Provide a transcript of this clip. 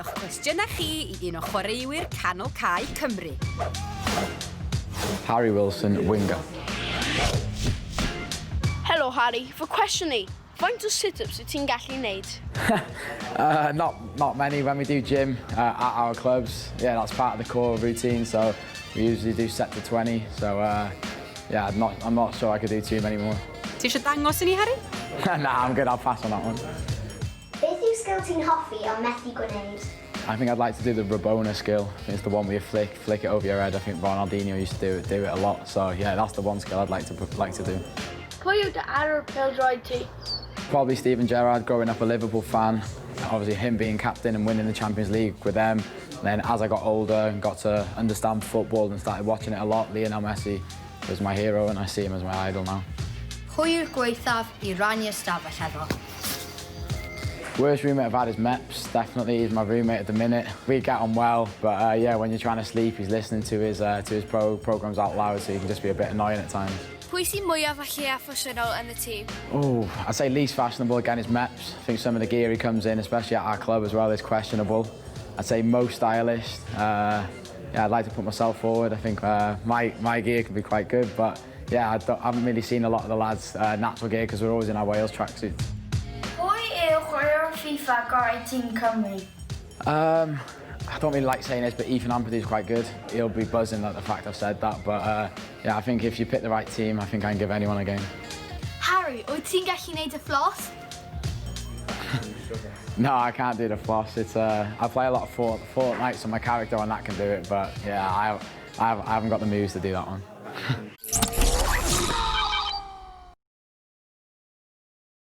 o'ch cwestiynau chi I un o chwaraewyr canol cae Cymru. Harry Wilson, winger. Hello Harry, fy cwestiwn ni, faint o sit-ups wyt ti'n gallu wneud? Not many when we do gym at our clubs. Yeah, that's part of the core routine, so we usually do set to 20. So yeah, I'm not sure I could do too many more. Ti eisiau dangos I ni, Harry? Nah, I'm good, I'll pass on that one. Beth yw sgil ti'n hoffi ond methu gwneud? I think I'd like to do the Rabona skill. I think it's the one where you flick it over your head. I think Ronaldinho used to do it a lot. So yeah, that's the one skill I'd like to do. Pwy yw dy Lerpwl droed ti? Probably Steven Gerrard, growing up a Liverpool fan. Obviously him being captain and winning the Champions League with them. And then as I got older and got to understand football and started watching it a lot, Lionel Messi was my hero and I see him as my idol now. Pwy yw'r gweithaf I rannu ystafell efo? Worst roommate I've had is Meps, definitely. He's my roommate at the minute. We get on well, but yeah, when you're trying to sleep, he's listening to his programmes out loud, so he can just be a bit annoying at times. Pwy sy'n mwyaf falle affasiynol yn y tîm? Oh, I'd say least fashionable again is Meps. I think some of the gear he comes in, especially at our club as well, is questionable. I'd say most stylish. Yeah, I'd like to put myself forward. I think my gear can be quite good, but yeah, I haven't really seen a lot of the lads' natural gear because we're always in our Wales tracksuits. Pwy yw'r chwaraewr FIFA gorau tîm Cymru? I don't really like saying this, but Ethan Ampadu is quite good. He'll be buzzing at the fact I've said that, but yeah, I think if you pick the right team, I think I can give anyone a game. Harry, wyt ti'n gallu wneud y floss? No, I can't do the floss. I play a lot of Fortnite, so my character on that can do it, but yeah, I haven't got the moves to do that one.